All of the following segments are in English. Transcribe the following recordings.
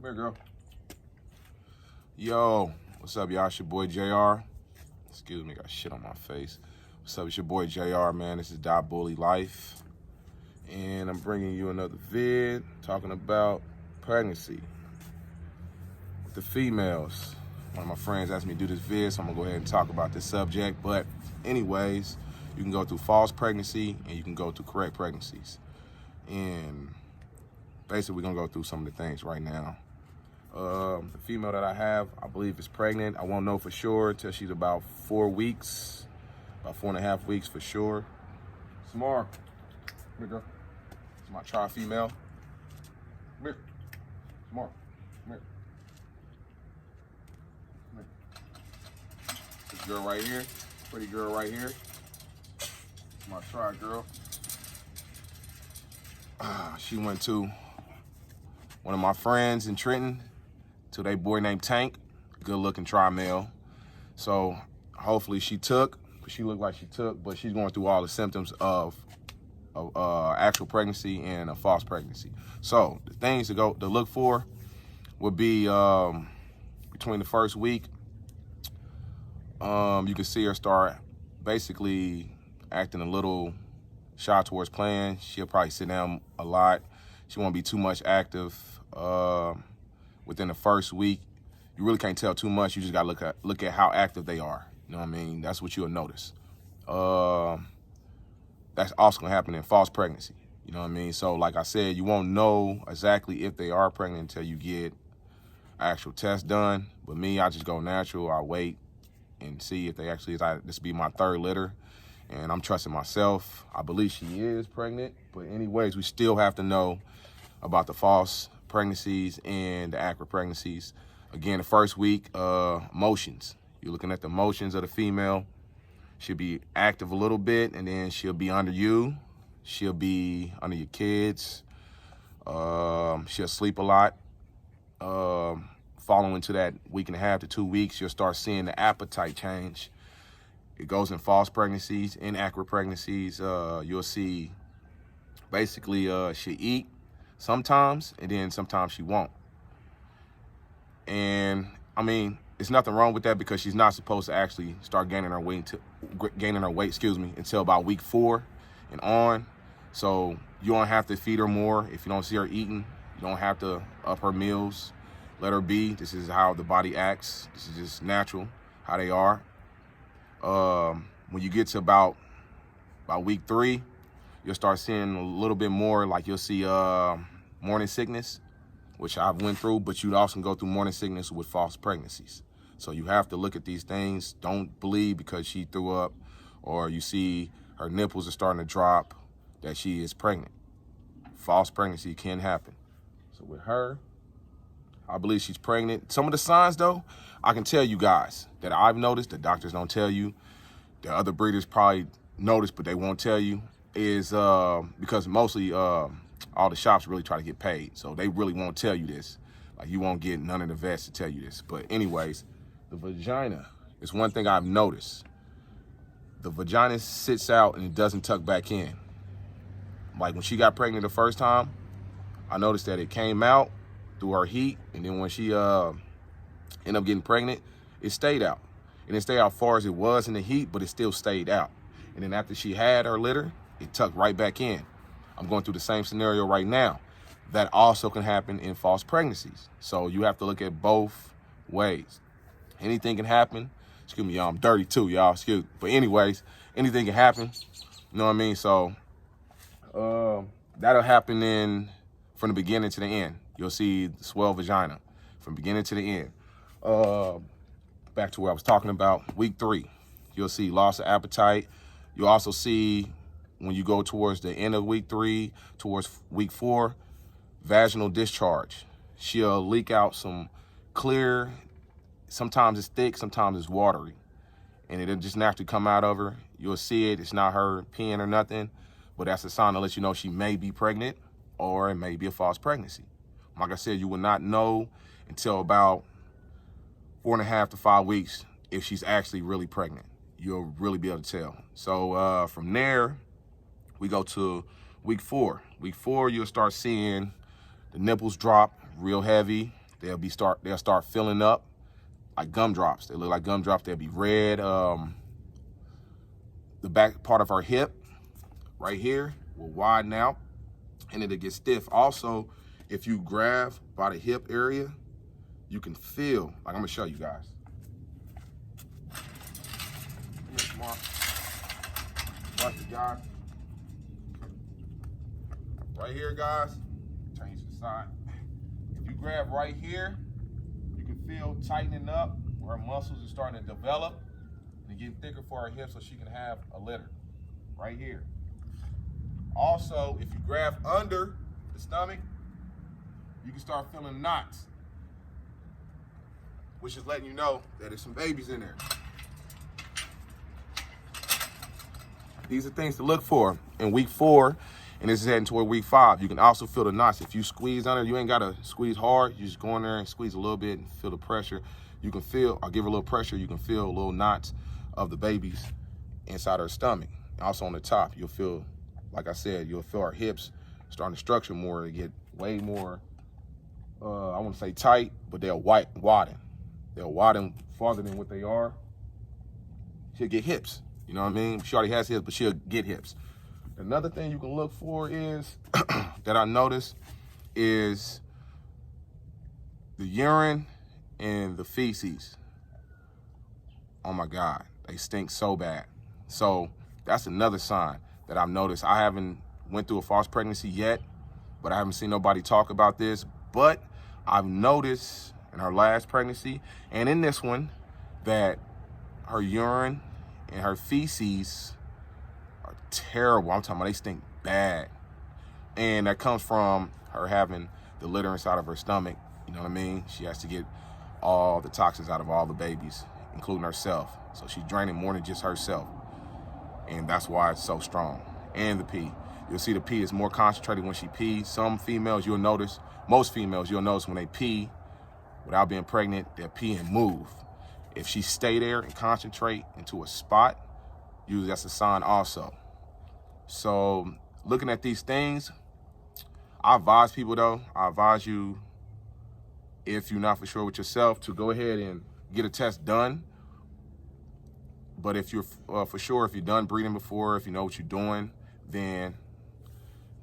here, girl. Yo, what's up, y'all? It's your boy JR. Excuse me, got shit on my face. What's up? It's your boy JR, man. This is Dot Bully Life. And I'm bringing you another vid talking about pregnancy with the females. One of my friends asked me to do this vid, so I'm gonna go ahead and talk about this subject. But anyways, you can go through false pregnancy and you can go through correct pregnancies. And basically, we're gonna go through some of the things right now. The female that I have, I believe is pregnant. I won't know for sure until she's about 4 weeks, about 4.5 weeks for sure. Samar, come here, girl. It's my tri-female. Come here. Samar, come here. Come here. This girl right here, pretty girl right here. It's my tri-girl. She went to one of my friends in Trenton, to their boy named Tank, good looking tri-male. So hopefully she took, she looked like she took, but she's going through all the symptoms of actual pregnancy and a false pregnancy. So the things to look for would be between the first week, you can see her start basically acting a little shy towards playing. She'll probably sit down a lot. She won't be too much active. Within the first week, you really can't tell too much. You just gotta look at how active they are. You know what I mean? That's what you'll notice. That's also gonna happen in false pregnancy. You know what I mean? So like I said, you won't know exactly if they are pregnant until you get actual test done. But me, I just go natural. I wait and see if they actually this be my third litter. And I'm trusting myself. I believe she is pregnant. But anyways, we still have to know about the false pregnancies and the accurate pregnancies. Again, the first week, motions. You're looking at the motions of the female. She'll be active a little bit, and then she'll be under you. She'll be under your kids. She'll sleep a lot. Following to that week and a half to 2 weeks, you'll start seeing the appetite change. It goes in false pregnancies, inaccurate pregnancies. You'll see basically she'll eat sometimes, and then sometimes she won't. And I mean, there's nothing wrong with that because she's not supposed to actually start gaining her weight until about week 4 and on. So you don't have to feed her more if you don't see her eating. You don't have to up her meals. Let her be. This is how the body acts. This is just natural, how they are. When you get to about week 3, you'll start seeing a little bit more, like you'll see morning sickness, which I've went through, but you'd also go through morning sickness with false pregnancies. So you have to look at these things. Don't believe because she threw up or you see her nipples are starting to drop that she is pregnant. False pregnancy can happen. So with her, I believe she's pregnant. Some of the signs, though, I can tell you guys that I've noticed, the doctors don't tell you, the other breeders probably notice, but they won't tell you, is because mostly all the shops really try to get paid. So they really won't tell you this. Like, you won't get none of the vets to tell you this. But anyways, the vagina is one thing I've noticed. The vagina sits out and it doesn't tuck back in. Like when she got pregnant the first time, I noticed that it came out through her heat, and then when she ended up getting pregnant, it stayed out. It didn't stay out far as it was in the heat, but it still stayed out. And then after she had her litter, it tucked right back in. I'm going through the same scenario right now. That also can happen in false pregnancies. So you have to look at both ways. Anything can happen. Excuse me, y'all, I'm dirty too, y'all, excuse me. But anyways, anything can happen. You know what I mean? So that'll happen from the beginning to the end. You'll see the swell vagina from beginning to the end. Back to where I was talking about, week 3, you'll see loss of appetite. You'll also see when you go towards the end of week 3, towards week 4, vaginal discharge. She'll leak out some clear, sometimes it's thick, sometimes it's watery. And it'll just naturally come out of her. You'll see it, it's not her peeing or nothing, but that's a sign to let you know she may be pregnant or it may be a false pregnancy. Like I said, you will not know until about 4.5 to 5 weeks if she's actually really pregnant. You'll really be able to tell. So from there, we go to week 4. Week 4, you'll start seeing the nipples drop real heavy. they'll start filling up like gumdrops. They look like gumdrops. They'll be red. The back part of her hip right here will widen out and it'll get stiff. Also, if you grab by the hip area, you can feel, like I'm gonna show you guys. Come here, Mark. Watch it, guys. Right here, guys. Turn you to the side. If you grab right here, you can feel tightening up where her muscles are starting to develop and getting thicker for her hips so she can have a litter. Right here. Also, if you grab under the stomach, you can start feeling knots, which is letting you know that there's some babies in there. These are things to look for in week 4, and this is heading toward week 5. You can also feel the knots. If you squeeze under, you ain't gotta squeeze hard. You just go in there and squeeze a little bit and feel the pressure. You can feel, I'll give her a little pressure, you can feel little knots of the babies inside her stomach. Also on the top, you'll feel, like I said, you'll feel our hips starting to structure more. They get way more, I wouldn't say tight, but they'll widen. They'll widen farther than what they are. She'll get hips, you know what I mean? She already has hips, but she'll get hips. Another thing you can look for is, that I noticed, is the urine and the feces. Oh my God, they stink so bad. So that's another sign that I've noticed. I haven't went through a false pregnancy yet, but I haven't seen nobody talk about this. But I've noticed in her last pregnancy and in this one that her urine and her feces are terrible. I'm talking about they stink bad. And that comes from her having the litter inside of her stomach. You know what I mean? She has to get all the toxins out of all the babies, including herself. So she's draining more than just herself. And that's why it's so strong. And the pee. You'll see the pee is more concentrated when she pees. Some females, you'll notice, most females, you'll notice when they pee without being pregnant, they'll pee and move. If she stay there and concentrate into a spot, usually that's a sign also. So looking at these things, I advise people though, I advise you, if you're not for sure with yourself, to go ahead and get a test done. But if you're for sure, if you've done breeding before, if you know what you're doing, then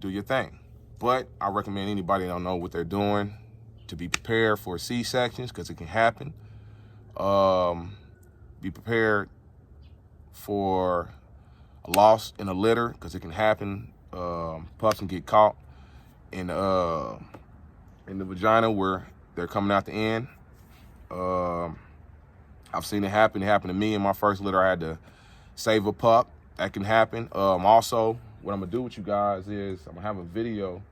do your thing. But I recommend anybody that don't know what they're doing to be prepared for C-sections, because it can happen. Be prepared for a loss in a litter, because it can happen. Pups can get caught in the vagina where they're coming out the end. I've seen it happen. It happened to me in my first litter. I had to save a pup. That can happen. Also, what I'm gonna do with you guys is I'm gonna have a video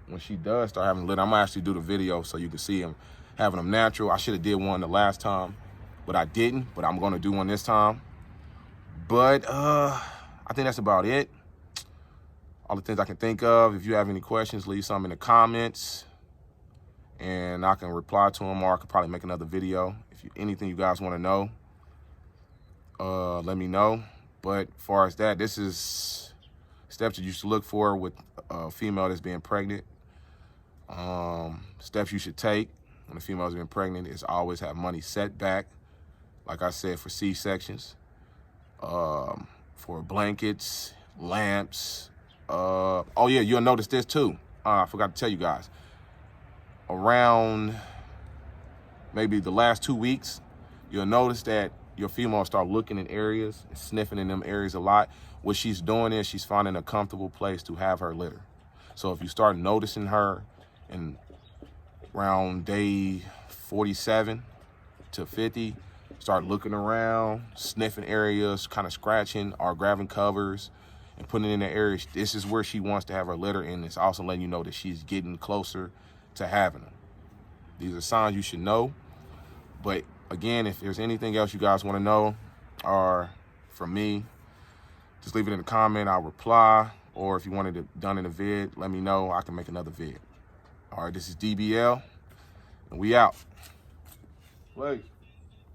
when she does start having a litter. I'm gonna actually do the video so you can see him having them natural. I should have did one the last time, but I didn't. But I'm gonna do one this time. But I think that's about it. All the things I can think of. If you have any questions, leave some in the comments, and I can reply to them, or I could probably make another video. If anything you guys want to know, let me know. But as far as that, this is steps that you should look for with a female that's being pregnant. Steps you should take when a female is being pregnant is always have money set back. Like I said, for C-sections, for blankets, lamps. Oh yeah, you'll notice this too. I forgot to tell you guys. Around maybe the last 2 weeks, you'll notice that your female start looking in areas, sniffing in them areas a lot. What she's doing is she's finding a comfortable place to have her litter. So if you start noticing her in around day 47 to 50, start looking around, sniffing areas, kind of scratching or grabbing covers and putting it in the areas, this is where she wants to have her litter, and it's also letting you know that she's getting closer to having them. These are signs you should know. But again, if there's anything else you guys want to know, or from me, just leave it in the comment. I'll reply. Or if you wanted it done in a vid, let me know. I can make another vid. All right, this is DBL, and we out. Blaze.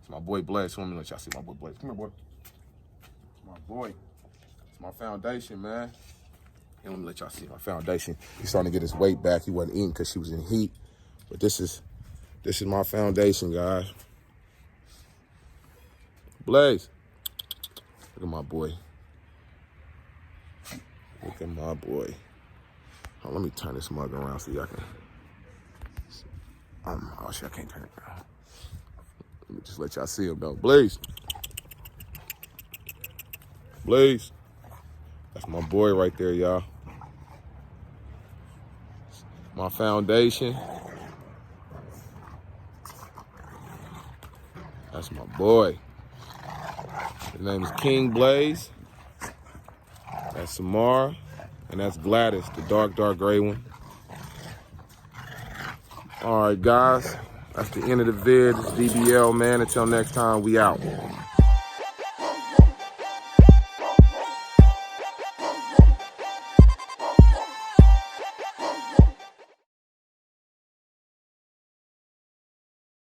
It's my boy Blaze. So let me let y'all see my boy Blaze. Come here, boy. It's my boy. It's my foundation, man. And let me let y'all see my foundation. He's starting to get his weight back. He wasn't eating because she was in heat. But this is This is my foundation, guys. Blaze. Look at my boy. Look at my boy. Oh, let me turn this mug around so y'all can. Oh shit, I can't turn it around. Let me just let y'all see him though. Blaze. Blaze. That's my boy right there, y'all. My foundation. That's my boy. His name is King Blaze. That's Samara. And that's Gladys, the dark gray one. All right, guys. That's the end of the vid. It's DBL, man. Until next time, we out.